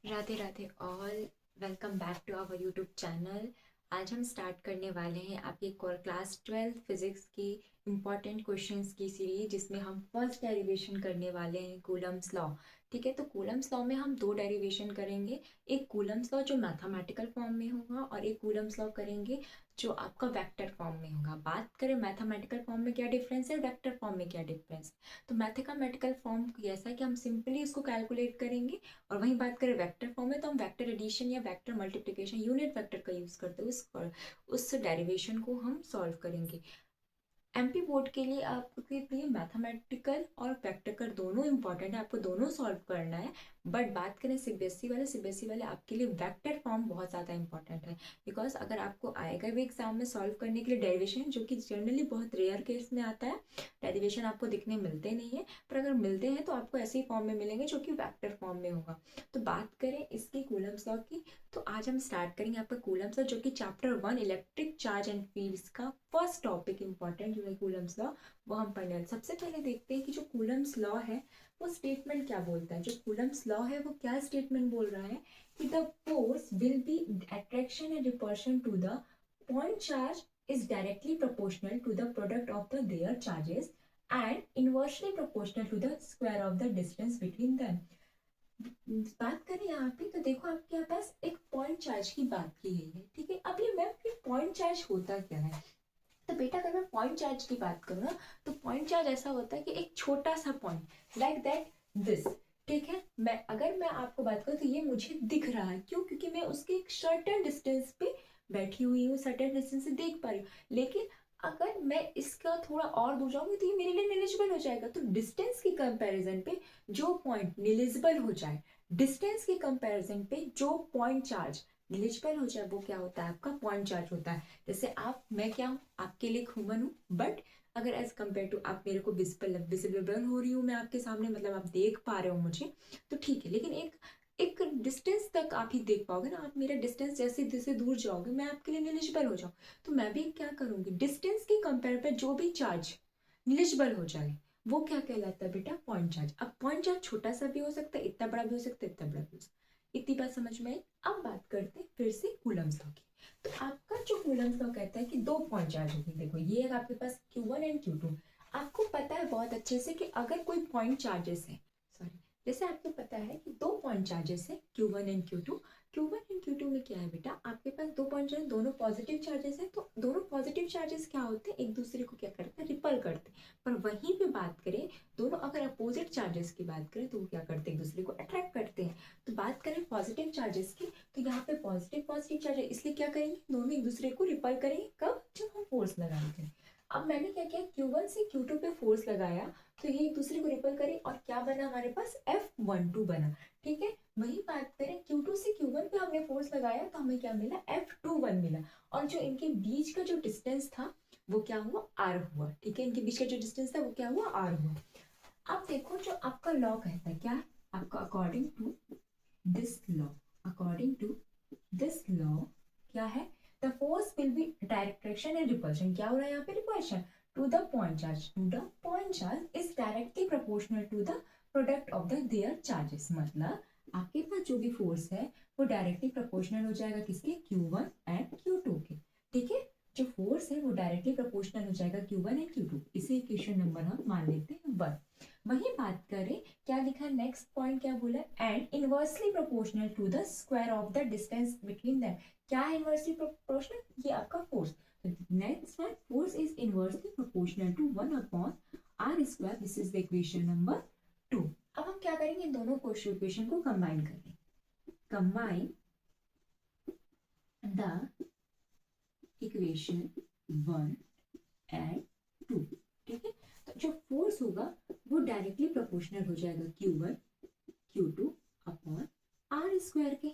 Radhe Radhe all. Welcome back to our YouTube channel. आज हम start करने वाले हैं आपकी क्लास 12 फिजिक्स की इम्पॉर्टेंट क्वेश्चंस की सीरीज, जिसमें हम फर्स्ट डेरिवेशन करने वाले हैं कूलम्स लॉ। ठीक है, तो कूलम्स लॉ में हम दो डेरिवेशन करेंगे। एक कूलम्स लॉ जो मैथमेटिकल फॉर्म में होगा और एक कूलम्स लॉ करेंगे जो आपका वेक्टर फॉर्म में होगा। बात करें मैथमेटिकल फॉर्म में क्या डिफरेंस है, वेक्टर फॉर्म में क्या डिफरेंस है, तो मैथमेटिकल फॉर्म ऐसा है कि हम सिंपली इसको कैलकुलेट करेंगे, और वहीं बात करें वेक्टर फॉर्म में तो हम वेक्टर एडिशन या वेक्टर मल्टीप्लिकेशन यूनिट वेक्टर का यूज करते हुए उस डेरिवेशन को हम सॉल्व करेंगे। एमपी बोर्ड के लिए आपके लिए मैथमेटिकल और प्रैक्टिकल दोनों इंपॉर्टेंट है, आपको दोनों सॉल्व करना है। बट बात करें सीबीएसई वाले आपके लिए वेक्टर फॉर्म बहुत ज़्यादा इंपॉर्टेंट है। बिकॉज अगर आपको आएगा भी एग्जाम में सॉल्व करने के लिए डेरिवेशन, जो कि जनरली बहुत रेयर केस में आता है, डेरिवेशन आपको दिखने मिलते नहीं है, पर अगर मिलते हैं तो आपको ऐसे ही फॉर्म में मिलेंगे जो कि वेक्टर फॉर्म में होगा। तो बात करें इसकी कूलम्स लॉ की, तो आज हम स्टार्ट करेंगे आपका कूलम्स लॉ, जो कि chapter 1 electric charge and fields का फर्स्ट टॉपिक इंपॉर्टेंट जो है कूलम्स लॉ, वो हम पढ़ने वाले। सबसे पहले देखते हैं कि जो कूलम्स लॉ है वो स्टेटमेंट क्या बोलता है। जो कूलम्स लॉ है वो क्या स्टेटमेंट बोल रहा है कि the force will be attraction and repulsion to the point charge is directly proportional to the product of the their charges and inversely proportional to the square of the distance between them. बात करें यहाँ पे तो देखो आपके पास एक point charge की बात की गई है। ठीक है, अब ये मैम फिर पॉइंट चार्ज होता क्या है। तो बेटा अगर मैं पॉइंट चार्ज की बात करूँ ना, तो पॉइंट चार्ज ऐसा होता है कि एक छोटा सा पॉइंट लाइक दैट दिस। ठीक है, मैं आपको बात करूँ तो ये मुझे दिख रहा है, क्यों? क्योंकि मैं उसके एक सर्टेन डिस्टेंस पे बैठी हुई हूँ, सर्टेन डिस्टेंस से देख पा रही हूँ। लेकिन अगर मैं इसका थोड़ा और दूर जाऊंगी तो ये मेरे लिए नेलिजिबल हो जाएगा। तो डिस्टेंस की कंपैरिजन पे जो पॉइंट नेलिजिबल हो जाए, डिस्टेंस के कंपैरिजन पे जो पॉइंट चार्ज नेलिजिबल हो जाए, वो क्या होता है, आपका पॉइंट चार्ज होता है। जैसे मैं क्या हूँ, आपके लिए ह्यूमन हूँ, बट अगर एज कम्पेयर टू आप मेरे को विजिबल हो रही हूँ मैं आपके सामने, मतलब आप देख पा रहे हो मुझे, तो ठीक है। लेकिन एक एक डिस्टेंस तक आप ही देख पाओगे ना, आप मेरा डिस्टेंस जैसे जैसे दूर जाओगे मैं आपके लिए नेलिजिबल हो जाऊँ। तो मैं भी क्या करूंगी, डिस्टेंस के कंपेयर पे जो भी चार्ज नेलिजिबल हो जाए वो क्या कहलाता है बेटा, पॉइंट चार्ज। अब पॉइंट चार्ज छोटा सा भी हो सकता है, इतना बड़ा भी हो सकता है, इतना बड़ा भी हो सकता है। इतनी बात समझ में आई। अब बात करते हैं फिर से कूलम्स लॉ की। तो आपका जो कूलम्स लॉ कहता है कि दो पॉइंट चार्ज होगी। देखो ये है आपके पास Q1 एंड Q2। आपको पता है बहुत अच्छे से कि अगर कोई पॉइंट चार्जेस है, सॉरी, जैसे आपको पता है कि दो पॉइंट चार्जेस है Q1 and Q2। Q1 and Q2 में क्या है बेटा, आपके पास दो पॉइंट चार्ज, दोनों पॉजिटिव चार्जेस है। तो दोनों पॉजिटिव चार्जेस क्या होते हैं, एक दूसरे को क्या करते हैं, रिपल करते हैं। पर वहीं पे बात करें, दोनों अगर अपोजिट चार्जेस की बात करें तो वो क्या करते हैं, एक दूसरे को अट्रैक्ट करते हैं। तो बात करें पॉजिटिव चार्जेस की, तो यहाँ पे पॉजिटिव पॉजिटिव चार्ज है, इसलिए क्या करेंगे, दोनों एक दूसरे को रिपल करेंगे। कब, जब हम फोर्स लगाएंगे। अब मैंने क्या किया, Q1 से Q2 पे फोर्स लगाया, तो ये एक दूसरे को रिपल करे और क्या बना हमारे पास, F12 बना। ठीक है, वही बात करें Q2 से Q1 पे हमने फोर्स लगाया तो हमें क्या मिला, F21 मिला। और जो इनके बीच का जो डिस्टेंस था वो क्या हुआ, R हुआ। ठीक है, इनके बीच का जो डिस्टेंस था वो क्या हुआ, R हुआ। अब देखो जो आपका लॉ कहता है क्या है आपका, according to this law, according to this law क्या है, the force will be direction and repulsion. क्या हो रहा है यहाँ पे, repulsion to the point charge, to the point charge is directly proportional to the product of the their charges. मतलब आपके पास जो भी फोर्स है वो डायरेक्टली प्रोपोर्शनल हो जाएगा किसके, Q1 एंड Q2 के। ठीक है, जो फोर्स है वो डायरेक्टली प्रोपोर्शनल हो जाएगा Q1 एंड Q2। इसे इक्वेशन नंबर हम मान लेते हैं 1। वही बात करें, क्या लिखा नेक्स्ट पॉइंट, क्या बोला, and inversely proportional to the square of the distance between them. क्या है इनवर्सली प्रोपोर्शनल, ये आपका force. Next one, force is inversely proportional to 1 upon R square. This is the equation number 2। अब हम क्या करेंगे, इन दोनों इक्वेशन को कंबाइन करेंगे। Combine the equation 1 and 2। ठीक है, तो जो फोर्स होगा वो डायरेक्टली प्रोपोर्शनल हो जाएगा Q1 Q2 upon R square के।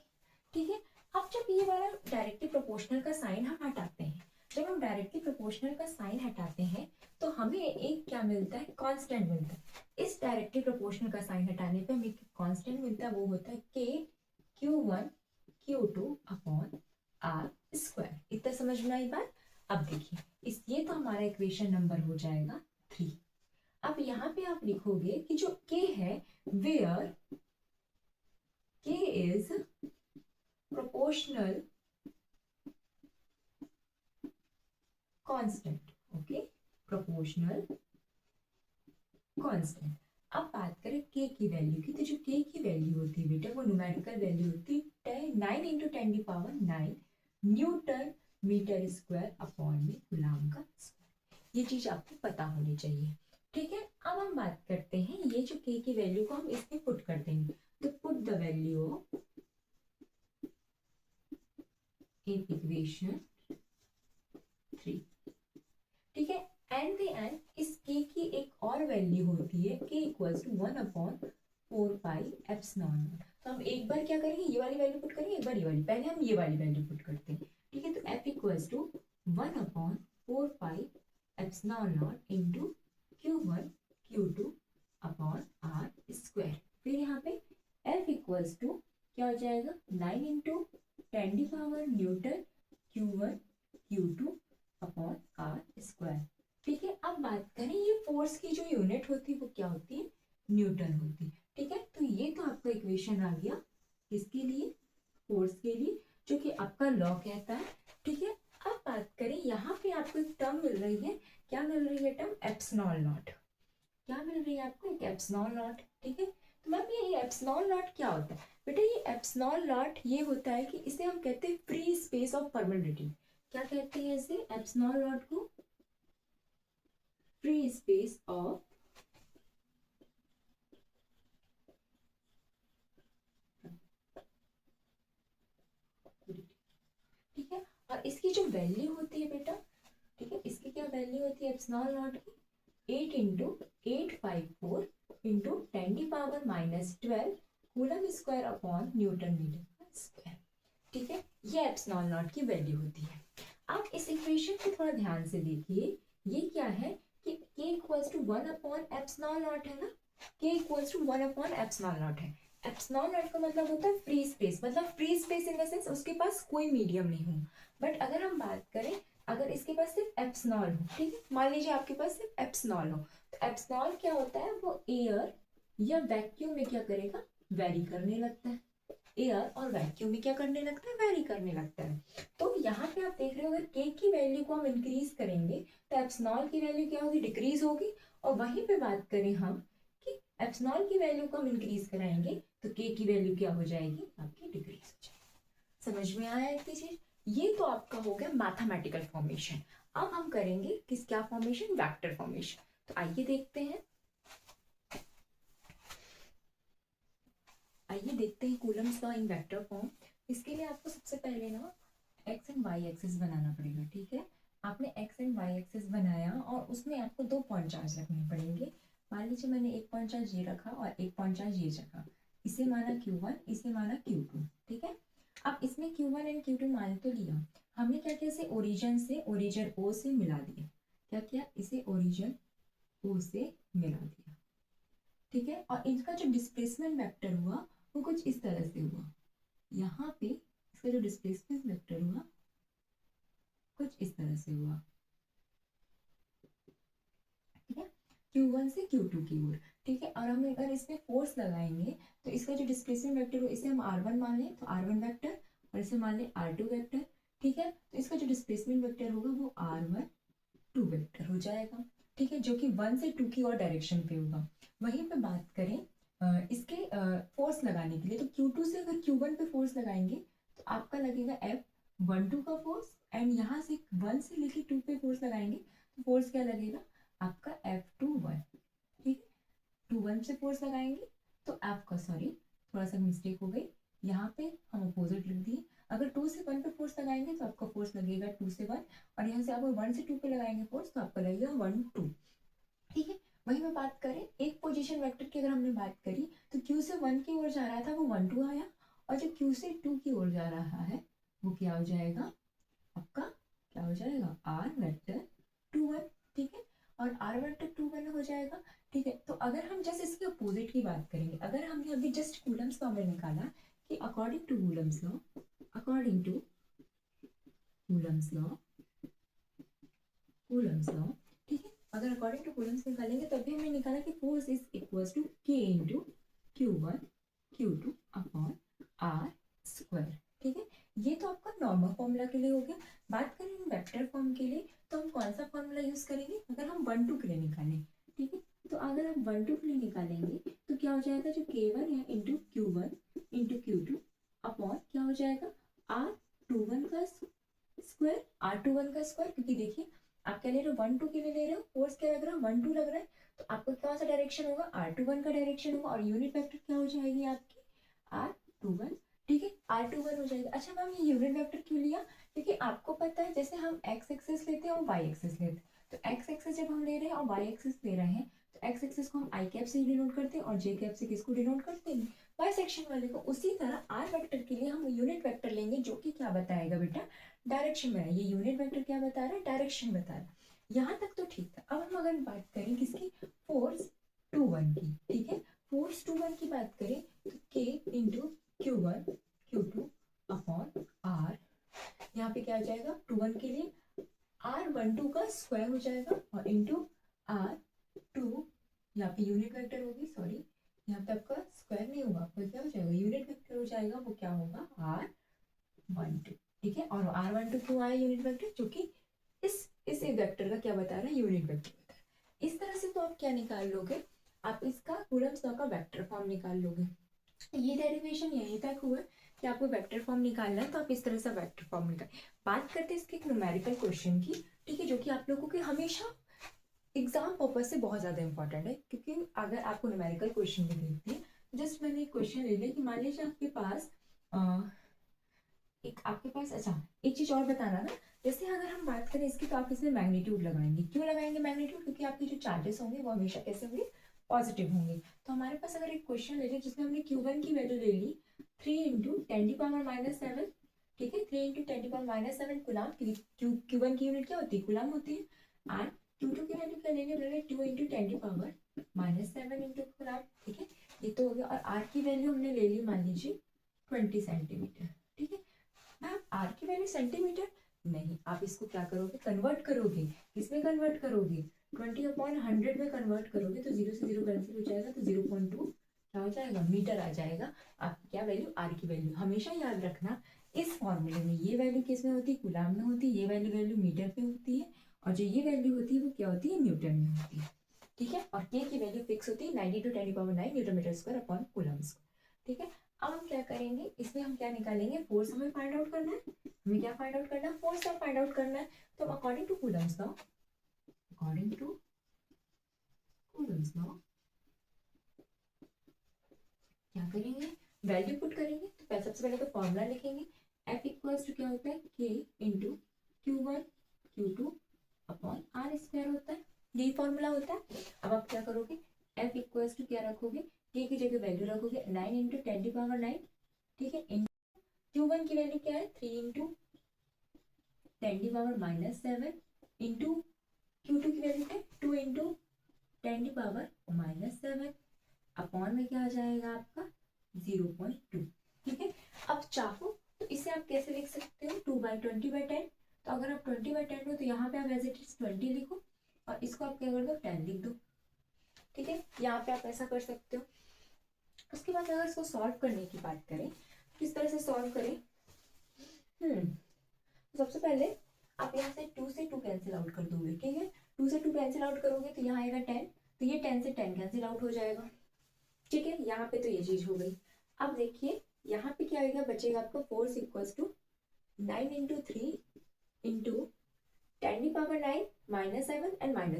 ठीक है, अब जब ये वाला डायरेक्टली प्रोपोर्शनल का साइन हम हटाते हैं, जब हम डायरेक्टली प्रोपोर्शनल का साइन हटाते हैं तो हमें एक क्या मिलता है, कांस्टेंट मिलता है। इस डायरेक्टली प्रोपोर्शनल का साइन हटाने पे हमें कांस्टेंट मिलता है, वो होता है K Q1 Q2 upon R square. इतना समझ में आई बात। अब देखिए इस, ये तो हमारा इक्वेशन नंबर हो जाएगा 3। अब यहाँ पे आप लिखोगे कि जो K है, where K is proportional constant. Okay, proportional constant. अब बात करें k की वैल्यू की, तो जो k की वैल्यू होती है बेटा वो न्यूमेरिकल वैल्यू होती है 9 into 10⁹ newton metre square upon में कूलम का स्क्वायर। ये चीज आपको पता होनी चाहिए। ठीक है, अब हम बात करते हैं ये जो k की वैल्यू को हम इसमें पुट कर देंगे, तो put the value in equation 3। ठीक है, एंड द एंड इस k की एक और वैल्यू होती है k equals to 1/4 pi epsilon naught. तो हम एक बार क्या करेंगे, ये वाली वैल्यू पुट करेंगे, एक बार ये वाली, पहले हम ये वाली वैल्यू पुट करते हैं। ठीक है, तो f equals to 1/4 pi epsilon naught into Q1 Q2 upon R square. फिर यहाँ पे f इक्वल्स टू क्या हो जाएगा 9 into 10⁻⁴ newton Q1 Q2 upon R square. ठीक है, अब बात करें ये फोर्स की जो यूनिट होती है वो क्या होती है, न्यूटन होती है। ठीक है, तो ये तो आपका इक्वेशन आ गया किसके लिए, फोर्स के लिए, जो कि आपका लॉ कहता है। ठीक है, अब बात करें यहाँ पे आपको एक टर्म मिल रही है, क्या मिल रही है टर्म, एप्सिलॉन नॉट। क्या मिल रही है आपको, एक एप्सिलॉन नॉट। ठीक है, तो मैम ये एप्सिलॉन नॉट क्या होता है बेटा, ये एप्सिलॉन नॉट ये होता है कि इसे हम कहते हैं फ्री स्पेस ऑफ परमिटिविटी। क्या कहते हैं इसे, एप्सिलॉन नॉट को फ्री स्पेस ऑफ ठीक है, और इसकी जो वैल्यू होती है बेटा, ठीक है, इसकी क्या वैल्यू होती है एप्सिलॉन नॉट की, 8 into 854 into 10⁻⁻12 coulomb square upon newton metre square. ठीक है, ये एप्सिलॉन नॉट की वैल्यू होती है। आप इस इक्वेशन को थोड़ा ध्यान से देखिए, ये क्या है कि k equals to 1 epsilon naught है ना, k equals to 1 epsilon naught है। एप्सिलॉन नॉट का मतलब होता है फ्री स्पेस, मतलब free space in the sense उसके पास कोई मीडियम नहीं हो। बट अगर हम बात करें, अगर इसके पास सिर्फ एप्सिलॉन हो, ठीक है, मान लीजिए आपके पास सिर्फ एप्सिलॉन हो, तो एप्सिलॉन क्या होता है, वो एयर या वैक्यूम में क्या करेगा, वेरी करने लगता है। एयर और वैक्यूम में क्या करने लगता है, वेरी करने लगता है। तो यहाँ पे आप देख रहे हो अगर k की वैल्यू को हम इंक्रीज करेंगे तो एप्सिलॉन की वैल्यू क्या होगी, डिक्रीज होगी। और वहीं पे बात करें हम कि एप्सिलॉन की वैल्यू को हम इंक्रीज कराएंगे तो k की वैल्यू क्या हो जाएगी, आपकी डिक्रीज हो जाएगी। समझ में आया इतनी चीज, ये तो आपका हो गया मैथमेटिकल फॉर्मेशन। अब हम करेंगे किस, क्या फॉर्मेशन, वेक्टर फॉर्मेशन। तो आइए देखते हैं, आइए देखते हैं Coulomb's law in vector form. इसके लिए आपको सबसे पहले ना एक्स एंड वाई एक्सिस बनाना पड़ेगा। ठीक है, आपने एक्स एंड वाई एक्सिस बनाया और उसमें आपको 2 पॉइंट चार्ज रखने पड़ेंगे। मान लीजिए मैंने एक पॉइंट चार्ज ये रखा और एक पॉइंट चार्ज ये रखा, इसे माना Q1, इसे माना Q2। ठीक है, अब इसमें Q1 एंड Q2 मान तो लिया, हमने क्या किया, इसे ओरिजिन O से मिला दिया। क्या किया, इसे ओरिजिन O से मिला दिया। ठीक है, और इनका जो डिस्प्लेसमेंट वेक्टर हुआ वो कुछ इस तरह से हुआ, यहाँ पे इसका जो डिस्प्लेसमेंट वेक्टर हुआ कुछ इस तरह से हुआ। ठीक है, Q1 से Q2 की ओर। ठीक है, और हम अगर इसमें फोर्स लगाएंगे तो इसका जो डिस्प्लेसमेंट वेक्टर हो, इसे हम R1 मान लें तो R1 वेक्टर, और इसे मान लें R2 वेक्टर। ठीक है, तो इसका जो डिस्प्लेसमेंट वेक्टर होगा वो R1 2 वेक्टर हो जाएगा। ठीक है, जो कि 1 से 2 की और डायरेक्शन पे होगा। वहीं पे बात करें इसके फोर्स लगाने के लिए, तो Q2 से अगर Q1 पे फोर्स लगाएंगे तो आपका लगेगा F12 का फोर्स, एंड यहाँ से 1 से लेके 2 पे फोर्स लगाएंगे तो फोर्स क्या लगेगा आपका F21। ठीक है, 2 1 से फोर्स लगाएंगे तो आपका, सॉरी थोड़ा सा मिस्टेक हो गई, यहाँ पे हम अपोजिट लिख दिए। अगर 2 से 1 पे फोर्स लगाएंगे तो आपका फोर्स लगेगा 2 से 1, और यहाँ से आप 1 से 2 पे लगाएंगे फोर्स तो आपका लगेगा 1 2। ठीक है, वही मैं बात करें एक पोजीशन वेक्टर की, अगर हमने बात करी तो Q से 1 की ओर जा रहा था वो 1 2 आया, और जो Q से 2 की ओर जा रहा है वो क्या हो जाएगा आपका, क्या हो जाएगा R वेक्टर 2 1। ठीक है, और R वेक्टर 2 1 हो जाएगा। ठीक है, तो अगर हम जस्ट इसके अपोजिट की बात करेंगे, अगर हमने अभी जस्ट कूलम्स लॉ में निकाला कि according to Coulomb's law, according to Coulomb's law, Coulomb's law, ठीक है, अगर अकॉर्डिंग टू कूलम्स निकालेंगे तभी हमने निकाला कि force is equals to K into Q1 Q2 upon use करेंगे अगर हम 1 2 के लिए निकालें, ठीक है। तो अगर हम 1 2 के लिए निकालेंगे तो क्या हो जाएगा, जो K1 है into Q1 into Q2 upon क्या हो जाएगा R21 का स्क्वायर, R21 का स्क्वायर, क्योंकि देखिए आप क्या ले रहे हो 1 2 के लिए ले रहे हो, फोर्स क्या लग रहा है 1 2 लग रहा है, तो आपको कौन सा डायरेक्शन होगा R21 का डायरेक्शन होगा, और यूनिट वेक्टर क्या हो जाएगी आपकी R21, ठीक है R21 हो जाएगा। अच्छा मैम ये यूनिट वेक्टर क्यों लिया, क्योंकि आपको पता है जैसे हम एक्स एक्सिस लेते हैं और वाई एक्सिस लेते हैं, तो एक्स एक्सिस जब हम ले रहे हैं और वाई एक्सिस ले रहे हैं तो एक्स एक्सिस को हम आई कैप से डिनोट करते हैं और जे कैप से किसको डिनोट करते हैं, बाई सेक्शन वाले को। उसी तरह आर वेक्टर के लिए हम यूनिट वेक्टर लेंगे जो कि क्या बताएगा बेटा, डायरेक्शन में। ये यूनिट वेक्टर क्या बता रहा है, डायरेक्शन बता रहा है। यहाँ तक तो ठीक था। अब हम अगर बात करें किसकी, फोर्स 2 1 की, ठीक है, फोर्स 2 1 की बात करें तो K into Q1 Q2 upon R, यहाँ पे क्या आ जाएगा 2 1 के लिए R12 का स्क्वायर हो जाएगा और इंटू R2, यहाँ पे यूनिट वेक्टर होगी, सॉरी यहाँ पे आपका स्क्वायर नहीं होगा, आपका क्या हो जाएगा यूनिट वेक्टर हो जाएगा, वो क्या होगा R12, ठीक है। और R12 क्यों आया यूनिट वेक्टर, क्योंकि इस वेक्टर का क्या बता रहा है, यूनिट वेक्टर बता रहा है। इस तरह से तो आप क्या निकाल लोगे, आप इसका कूलम्ब्स लॉ का वेक्टर फॉर्म निकाल लोगे। ये डेरिवेशन यहीं तक हुआ कि आपको वेक्टर फॉर्म निकालना है, तो आप इस तरह से वेक्टर फॉर्म निकाल। बात करते हैं इसके एक न्यूमेरिकल क्वेश्चन की, ठीक है, जो कि आप लोगों के हमेशा एग्जाम पर्पज से बहुत ज्यादा इंपॉर्टेंट है, क्योंकि अगर आपको न्यूमेरिकल क्वेश्चन भी देखते हैं, जस्ट मैंने एक क्वेश्चन ले लिया कि मान लीजिए आपके पास अच्छा एक चीज और बताना ना, जैसे अगर हम बात करें इसकी तो आप इसमें मैग्नीट्यूड लगाएंगे, क्यों लगाएंगे मैग्नीट्यूड, क्योंकि आपके जो चार्जेस होंगे वो हमेशा कैसे होंगे, पॉजिटिव होंगे। तो हमारे पास अगर एक क्वेश्चन ले लिया जिसमें हमने Q1 की वैल्यू ले ली 3 इंटू 10⁻⁻7, ठीक है, 3 इंटू 10⁻⁻7 कुलाम, Q1 की यूनिट क्या होती है, कुलाम होती है। और Q2 की वैल्यू क्या लेंगे, 2 इंटू 10⁻⁻7 इंटू कुलाम, ठीक है, ये तो हो गया। और R की वैल्यू हमने ले ली मान लीजिए 20 सेंटीमीटर, ठीक है। मैम आर की वैल्यू सेंटीमीटर नहीं, आप इसको क्या करोगे, कन्वर्ट करोगे, किसमें कन्वर्ट करोगे, 20/100 में कन्वर्ट करोगे, तो 0 से 0 कैंसिल हो जाएगा, तो 0.2 क्या हो जाएगा, मीटर आ जाएगा आपकी क्या वैल्यू, आर की वैल्यू। हमेशा याद रखना इस फॉर्मूले में ये वैल्यू किस में होती है, कूलाम में होती है, ये वैल्यू मीटर पे होती है, और जो ये वैल्यू होती है वो क्या होती है, न्यूटन में होती है, ठीक है। और के की वैल्यू फिक्स होती है 90 × 10⁹ newton metre square upon coulomb square, ठीक है। अब हम क्या करेंगे, इसमें हम क्या निकालेंगे, फोर्स हमें फाइंड आउट करना है, हमें क्या फाइंड आउट करना है, फोर्स का फाइंड आउट करना है। तो अकॉर्डिंग टू कूलम्स लॉ क्या करेंगे, वैल्यू पुट करेंगे। तो सबसे पहले तो फॉर्मूला लिखेंगे, F इक्वल्स टू क्या होता है, K into Q1 Q2 upon R square होता है, यही फॉर्मूला होता है। अब आप क्या करोगे, F इक्वल्स टू क्या रखोगे, K की जगह वैल्यू रखोगे 9 इंटू 10⁹, ठीक है। Q1 की वैल्यू क्या है 3 इंटू 10⁻⁻7 इंटू Q2 की वैल्यू क्या है 2 इंटू 10⁻⁻7 अपॉन में क्या आ जाएगा आपका 0.2, ठीक है। अब चाहो तो इसे आप कैसे लिख सकते हो, 2/20/10, तो अगर आप 20/10 हो तो यहाँ पे आप एज इट इज 20 लिखो और इसको आप क्या कर दो 10 लिख दो, ठीक है। यहाँ पे आप ऐसा कर सकते हो। उसके बाद अगर इसको सॉल्व करने की बात करें, किस तरह से सॉल्व करें, सबसे पहले आप यहाँ से 2 से 2 कैंसिल आउट कर दोगे, ठीक है। 2 से 2 कैंसिल आउट करोगे तो यहाँ आएगा 10, तो ये 10 से 10 कैंसिल आउट हो जाएगा, ठीक है। यहाँ पे तो ये चीज हो गई। अब देखिए यहाँ पे क्या आएगा, बचेगा आपका force equals to 9 into 3 into 10⁻⁹ and -7, 10⁻⁹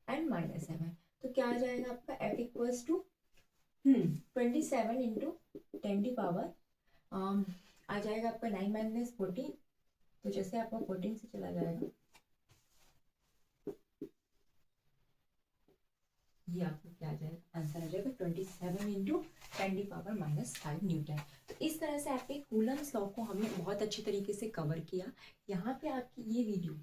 and -7, तो क्या आ जाएगा आपका F इक्वल्स टू 27 इंटू 10 आ जाएगा आपका 9 - 14, तो जैसे आपका 14 से चला जाएगा, ये आपको क्या आ जाएगा, आंसर आ जाएगा 27 इंटू 10⁻⁻5 न्यूटन। तो इस तरह से आपके कूलम्स लॉ को हमने बहुत अच्छी तरीके से कवर किया। यहाँ पे आपकी ये वीडियो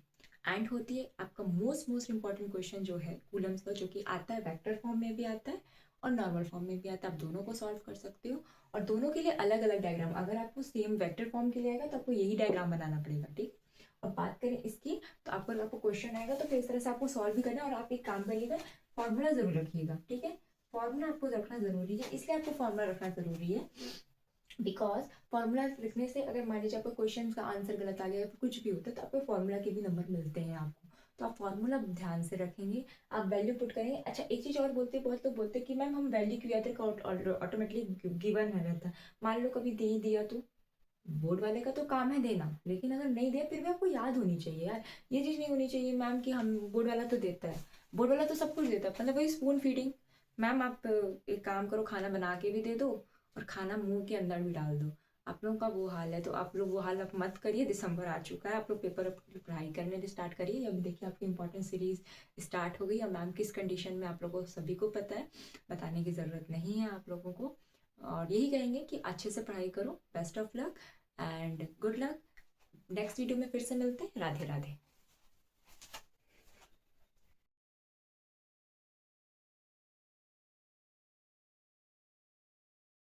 एंड होती है। आपका मोस्ट इंपॉर्टेंट क्वेश्चन जो है कूलम्स लॉ, जो कि आता है वेक्टर फॉर्म में भी आता है और नॉर्मल फॉर्म में भी आता है, आप दोनों को सॉल्व कर सकते हो। और दोनों के लिए अलग अलग डायग्राम, अगर आपको सेम वेक्टर फॉर्म के लिए आएगा तो आपको यही डायग्राम बनाना पड़ेगा, ठीक। और बात करें इसकी, तो आपको क्वेश्चन आएगा तो फिर इस तरह से आपको सॉल्व भी करना है। और आप एक काम करिएगा, फॉर्मूला जरूर रखिएगा, ठीक है। फॉर्मूला आपको रखना जरूरी है, इसलिए आपको फॉर्मूला रखना जरूरी है बिकॉज फॉर्मूला लिखने से अगर मान लीजिए आपका क्वेश्चन का आंसर गलत आ गया या कुछ भी होता है तो आपको फॉर्मूला के भी नंबर मिलते हैं आपको। तो आप फॉर्मूला ध्यान से रखेंगे, आप वैल्यू पुट करेंगे। अच्छा एक चीज़ और बोलते हैं, बहुत लोग बोलते हैं कि मैम हम वैल्यू क्यों आते हैं, ऑटोमेटिकली गिवन है रहता है। मान लो कभी दे ही दिया तो बोर्ड वाले का तो काम है देना, लेकिन अगर नहीं दिया फिर भी आपको याद होनी चाहिए यार। ये चीज़ नहीं होनी चाहिए मैम कि हम बोर्ड वाला तो देता है, बोर्ड वाला तो सब कुछ देता है, मतलब वही स्पून फीडिंग। मैम आप एक काम करो, खाना बना के भी दे दो और खाना मुंह के अंदर भी डाल दो। आप लोगों का वो हाल है, तो आप लोग वो हाल आप मत करिए। दिसंबर आ चुका है, आप लोग पेपर अपनी पढ़ाई करने स्टार्ट करिए। अभी देखिए आपकी इंपॉर्टेंट सीरीज स्टार्ट हो गई। अब मैम किस कंडीशन में आप लोगों को सभी को पता है, बताने की ज़रूरत नहीं है आप लोगों को। और यही कहेंगे कि अच्छे से पढ़ाई करो, best of luck and good luck. Next video में फिर से मिलते हैं। राधे राधे।